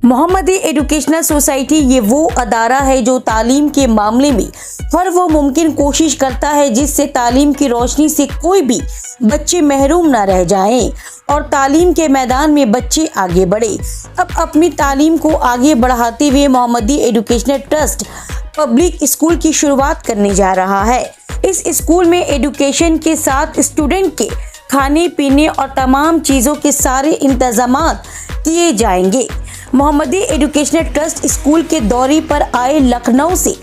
मोहम्मदी educational society ये वो अदारा है जो तालीम के मामले में हर वो मुमकिन कोशिश करता है जिससे तालीम की रोशनी से कोई भी बच्चे महरूम ना रह जाएं और तालीम के मैदान में बच्चे आगे बढ़े। अब अपनी तालीम को आगे बढ़ाते हुए मोहम्मदी एजुकेशनल ट्रस्ट पब्लिक स्कूल की शुरुआत करने जा रहा है। इस स्कूल में एजुकेशन के साथ स्टूडेंट के खाने पीने और तमाम चीज़ों के सारे इंतजामात किए जाएंगे। मोहम्मदी एजुकेशनल ट्रस्ट स्कूल के दौरे पर आए लखनऊ से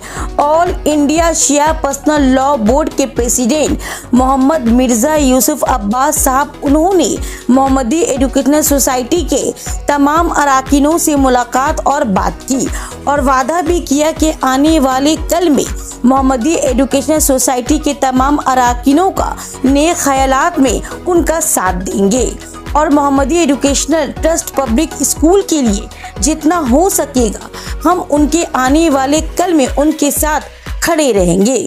ऑल इंडिया शिया पर्सनल लॉ बोर्ड के प्रेसिडेंट मोहम्मद मिर्ज़ा यूसुफ अब्बास साहब, उन्होंने मोहम्मदी एजुकेशनल सोसाइटी के तमाम अरकानों से मुलाकात और बात की और वादा भी किया कि आने वाले कल में मोहम्मदी एजुकेशनल सोसाइटी के तमाम अरकानों का नेक ख्यालात में उनका साथ देंगे और मोहम्मदी एजुकेशनल ट्रस्ट पब्लिक स्कूल के लिए जितना हो सकेगा हम उनके आने वाले कल में उनके साथ खड़े रहेंगे।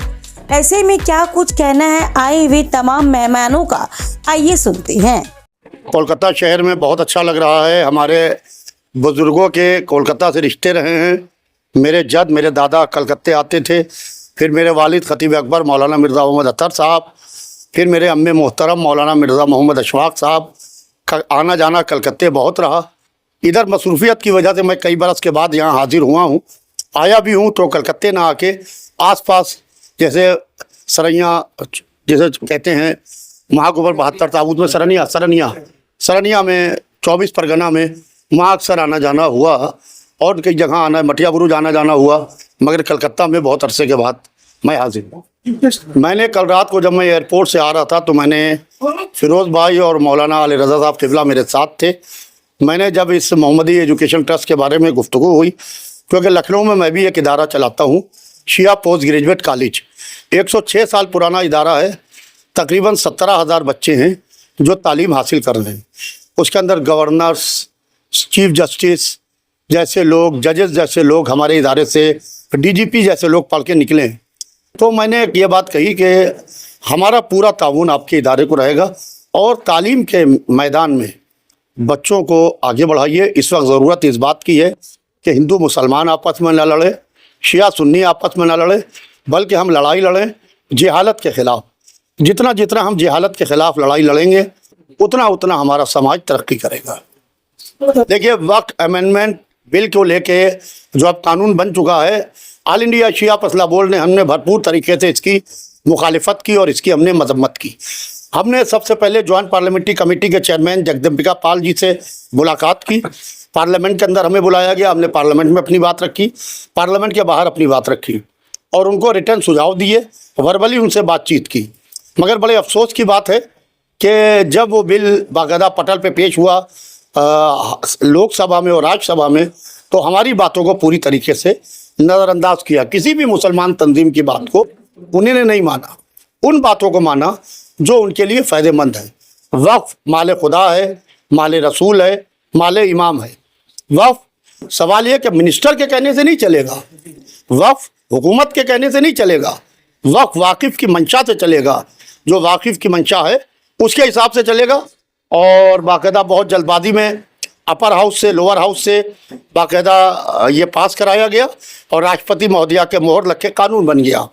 ऐसे में क्या कुछ कहना है आए हुए तमाम मेहमानों का, आइए सुनते हैं। कोलकाता शहर में बहुत अच्छा लग रहा है। हमारे बुजुर्गों के कोलकाता से रिश्ते रहे हैं। मेरे दादा कलकत्ते आते थे, फिर मेरे वालिद खतीब अकबर मौलाना मिर्ज़ा मोहम्मद अतर साहब, फिर मेरे अम्मे मोहतरम मौलाना मिर्ज़ा मोहम्मद अशफाक साहब का आना जाना कलकत्ते बहुत रहा। इधर मसरूफियत की वजह से मैं कई बरस के बाद यहाँ हाजिर हुआ हूँ, आया भी हूँ। तो कलकत्ते ना आके आसपास जैसे सरैया, जैसे कहते हैं महागोबर 72 ताबूत में सरनिया में 24 परगना में वहाँ अक्सर आना जाना हुआ और कई जगह आना, मटिया बुरुज आना जाना हुआ, मगर कलकत्ता में बहुत अरसे के बाद मैं हाजिर हूँ। मैंने कल रात को जब मैं एयरपोर्ट से आ रहा था तो मैंने फिरोज़ भाई और मौलाना अली रज़ा साहब क़िबला मेरे साथ थे। मैंने जब इस मोहम्मदी एजुकेशन ट्रस्ट के बारे में गुफ्तगू हुई, क्योंकि लखनऊ में मैं भी एक इदारा चलाता हूँ, शिया पोस्ट ग्रेजुएट कॉलेज, 106 साल पुराना इदारा है। तकरीबन 17,000 बच्चे हैं जो तालीम हासिल कर रहे हैं। उसके अंदर गवर्नर्स, चीफ जस्टिस जैसे लोग, जजेस जैसे लोग हमारे इदारे से, DGP जैसे लोग पढ़ के निकले हैं। तो मैंने ये बात कही कि हमारा पूरा ताउन आपके इदारे को रहेगा और तालीम के मैदान में बच्चों को आगे बढ़ाइए। इस वक्त ज़रूरत इस बात की है कि हिंदू मुसलमान आपस में न लड़े, शिया सुन्नी आपस में न लड़े, बल्कि हम लड़ाई लड़ें जहालत के ख़िलाफ़। जितना हम जहालत के ख़िलाफ़ लड़ाई लड़ेंगे उतना हमारा समाज तरक्की करेगा। देखिए, वक्फ अमेंडमेंट बिल को लेके जो अब कानून बन चुका है, ऑल इंडिया शिया पर्सनल लॉ बोर्ड ने हमने भरपूर तरीके से इसकी मुखालिफत की और इसकी हमने मजम्मत की। हमने सबसे पहले जॉइंट पार्लियामेंट्री कमेटी के चेयरमैन जगदम्बिका पाल जी से मुलाकात की। पार्लियामेंट के अंदर हमें बुलाया गया, हमने पार्लियामेंट में अपनी बात रखी, पार्लियामेंट के बाहर अपनी बात रखी और उनको रिटर्न सुझाव दिए, वर्बली उनसे बातचीत की। मगर बड़े अफसोस की बात है कि जब वो बिल बाकायदा पटल पे पेश हुआ लोकसभा में और राज्यसभा में, तो हमारी बातों को पूरी तरीके से नज़रअंदाज किया। किसी भी मुसलमान तंजीम की बात को उन्होंने नहीं माना, उन बातों को माना जो उनके लिए फ़ायदेमंद है। वक्फ माल खुदा है, माल रसूल है, माल इमाम है। वक्फ सवाल ये कि मिनिस्टर के कहने से नहीं चलेगा, वक्फ हुकूमत के कहने से नहीं चलेगा, वक्फ वाकिफ़ की मंशा से चलेगा। जो वाकिफ़ की मंशा है उसके हिसाब से चलेगा। और बाकायदा बहुत जल्दबाजी में अपर हाउस से लोअर हाउस से बाकायदा ये पास कराया गया और राष्ट्रपति महोदया के मोहर लग के कानून बन गया।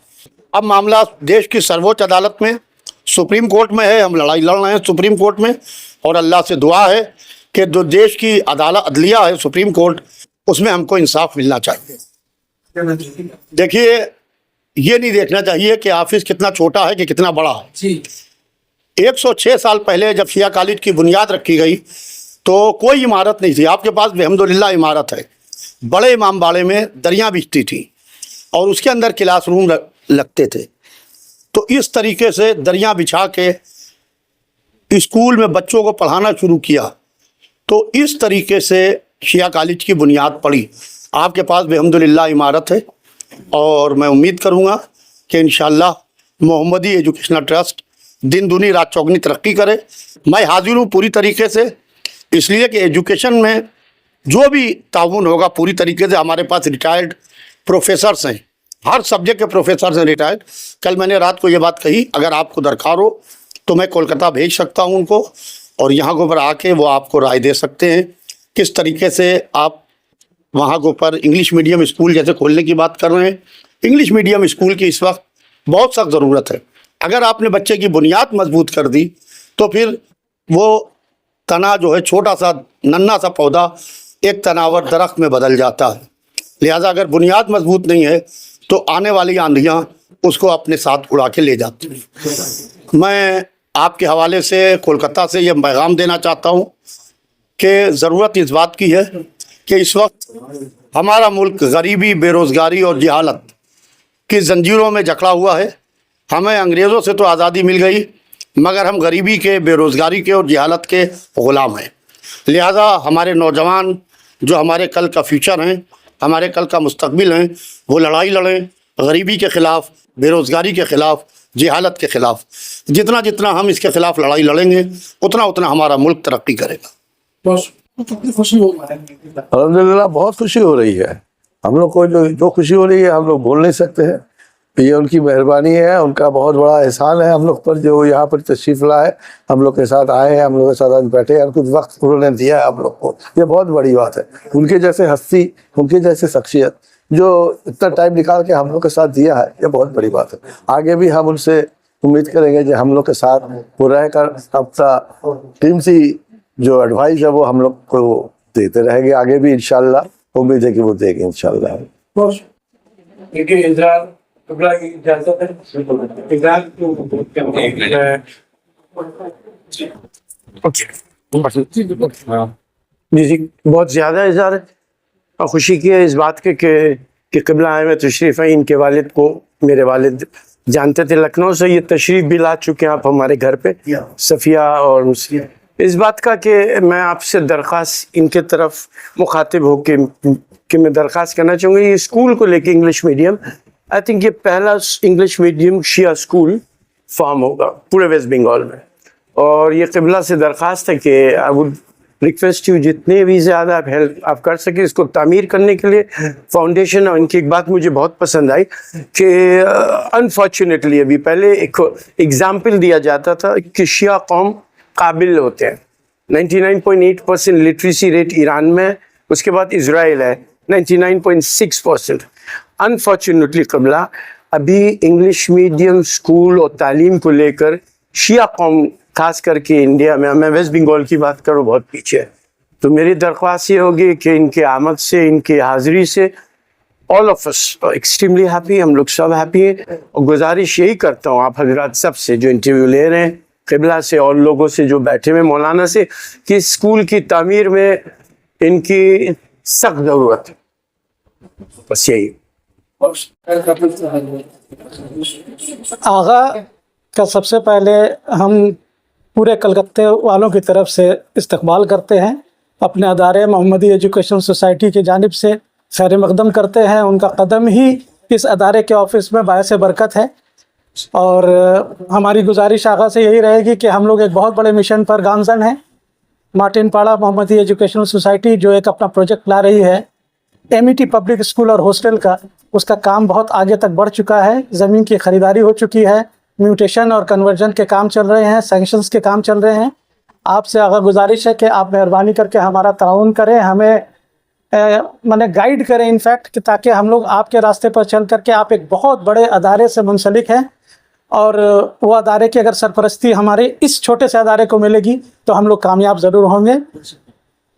अब मामला देश की सर्वोच्च अदालत में, सुप्रीम कोर्ट में है। हम लड़ाई लड़ रहे हैं सुप्रीम कोर्ट में और अल्लाह से दुआ है कि जो देश की अदलिया है सुप्रीम कोर्ट, उसमें हमको इंसाफ मिलना चाहिए। देखिए, ये नहीं देखना चाहिए कि ऑफिस कितना छोटा है कि कितना बड़ा है। 106 साल पहले जब शिया कॉलेज की बुनियाद रखी गई तो कोई इमारत नहीं थी। आपके पास अल्हम्दुलिल्लाह इमारत है। बड़े इमाम बाड़े में दरियाँ बिछती थी और उसके अंदर क्लासरूम लगते थे। तो इस तरीके से दरियाँ बिछा के स्कूल में बच्चों को पढ़ाना शुरू किया। तो इस तरीके से शिया कॉलेज की बुनियाद पड़ी। आपके पास अल्हम्दुलिल्लाह इमारत है और मैं उम्मीद करूँगा कि इंशाअल्लाह मोहम्मदी एजुकेशनल ट्रस्ट दिन दूनी रात चौगनी तरक्की करे। मैं हाजिर हूँ पूरी तरीके से, इसलिए कि एजुकेशन में जो भी ताउन होगा पूरी तरीके से। हमारे पास रिटायर्ड प्रोफेसर्स हैं, हर सब्जेक्ट के प्रोफेसर्स हैं रिटायर्ड। कल मैंने रात को ये बात कही, अगर आपको दरकार हो तो मैं कोलकाता भेज सकता हूँ उनको और यहाँ को पर आके वो आपको राय दे सकते हैं किस तरीके से आप वहाँ के ऊपर इंग्लिश मीडियम स्कूल जैसे खोलने की बात कर रहे हैं। इंग्लिश मीडियम स्कूल की इस वक्त बहुत सख्त ज़रूरत है। अगर आपने बच्चे की बुनियाद मजबूत कर दी तो फिर वो तना जो है, छोटा सा नन्हा सा पौधा एक तनावर दरख्त में बदल जाता है। लिहाजा अगर बुनियाद मजबूत नहीं है तो आने वाली आंधियाँ उसको अपने साथ उड़ा के ले जाती हैं। मैं आपके हवाले से कोलकाता से यह पैगाम देना चाहता हूँ कि ज़रूरत इस बात की है कि इस वक्त हमारा मुल्क गरीबी, बेरोज़गारी और जहालत की जंजीरों में जकड़ा हुआ है। हमें अंग्रेज़ों से तो आज़ादी मिल गई, मगर हम गरीबी के, बेरोज़गारी के और जहालत के ग़ुलाम हैं। लिहाजा हमारे नौजवान जो हमारे कल का फ्यूचर हैं, हमारे कल का मुस्तकबिल हैं, वो लड़ाई लड़ें गरीबी के ख़िलाफ़, बेरोज़गारी के ख़िलाफ़, जहालत के ख़िलाफ़। जितना जितना हम इसके ख़िलाफ़ लड़ाई लड़ेंगे उतना उतना हमारा मुल्क तरक्की करेगा। अल्हम्दुलिल्लाह बहुत खुशी हो रही है। हम लोग को जो खुशी हो रही है हम लोग बोल नहीं सकते हैं। ये उनकी मेहरबानी है, उनका बहुत बड़ा एहसान है हम लोग पर, जो यहाँ पर तशरीफ़ लाए, हम लोग के साथ आए हैं, हम लोग के साथ आज बैठे हैं, कुछ वक्त उन्होंने दिया है हम लोग को। ये बहुत बड़ी बात है। उनके जैसे हस्ती, उनके जैसे शख्सियत जो इतना टाइम निकाल के हम लोग के साथ दिया है, ये बहुत बड़ी बात है। आगे भी हम उनसे उम्मीद करेंगे कि हम लोग के साथ वो रह कर अपना कीमती जो एडवाइस है वो हम लोग को देते रहेंगे। आगे भी इंशाल्लाह उम्मीद है कि वो देंगे इंशाल्लाह। जी बहुत ज़्यादा इज़हार है और ख़ुशी की है इस बात के कि क़िबला आए में तशरीफ़ है। इनके वालिद को मेरे वालिद जानते थे, लखनऊ से ये तशरीफ़ भी ला चुके हैं आप हमारे घर पे, सफ़िया और मुझसे। इस बात का कि मैं आपसे दरख्वास्त इनके तरफ मुखातिब हो कि मैं दरख्वास्त करना चाहूँगा, ये स्कूल को लेके इंग्लिश मीडियम, आई थिंक ये पहला इंग्लिश मीडियम शिया स्कूल फॉर्म होगा पूरे वेस्ट बंगाल में। और ये क़िबला से दरख्वास्त है कि आई वुड रिक्वेस्ट यू जितने भी ज़्यादा आप हेल्प आप कर सके इसको तामीर करने के लिए। फाउंडेशन और इनकी एक बात मुझे बहुत पसंद आई कि अनफॉर्चुनेटली अभी पहले एक एग्ज़ाम्पल दिया जाता था कि शिया कौम काबिल होते हैं। 99.8% लिटरेसी रेट ईरान में, उसके बाद इज़राइल है 99.6%। अनफॉर्चुनेटली क़िबला अभी इंग्लिश मीडियम स्कूल और तालीम को लेकर शिया कौम खास करके इंडिया में, मैं वेस्ट बंगाल की बात करूँ, बहुत पीछे है। तो मेरी दरख्वास्त ये होगी कि इनके आमद से, इनके हाज़िरी से all of us extremely happy, हम लोग सब हैप्पी हैं। और गुजारिश यही करता हूँ आप हजरात सब से जो इंटरव्यू ले रहे हैं, क़िबला से और लोगों से जो बैठे हुए मौलाना से, कि स्कूल की तामीर में इनकी सख्त ज़रूरत है। बस यही। आगा का सबसे पहले हम पूरे कलकत्ते वालों की तरफ से इस्तकबाल करते हैं। अपने अदारे मोहम्मदी एजुकेशन सोसाइटी की जानिब से खैर मकदम करते हैं। उनका कदम ही इस अदारे के ऑफिस में बायस बरकत है। और हमारी गुजारिश आगा से यही रहेगी कि हम लोग एक बहुत बड़े मिशन पर गामजन हैं। मार्टिन पाड़ा मोहम्मदी एजुकेशनल सोसाइटी जो एक अपना प्रोजेक्ट ला रही है MET पब्लिक स्कूल और हॉस्टल का, उसका काम बहुत आगे तक बढ़ चुका है। ज़मीन की ख़रीदारी हो चुकी है, म्यूटेशन और कन्वर्जन के काम चल रहे हैं, सैंक्शंस के काम चल रहे हैं। आपसे अगर गुजारिश है कि आप मेहरबानी करके हमारा ताउन करें, हमें माने गाइड करें इनफैक्ट, कि ताकि हम लोग आपके रास्ते पर चल करके, आप एक बहुत बड़े अदारे से मुंसलिक हैं और वो अदारे की अगर सरपरस्ती हमारे इस छोटे से अदारे को मिलेगी तो हम लोग कामयाब ज़रूर होंगे।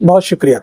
बहुत शुक्रिया।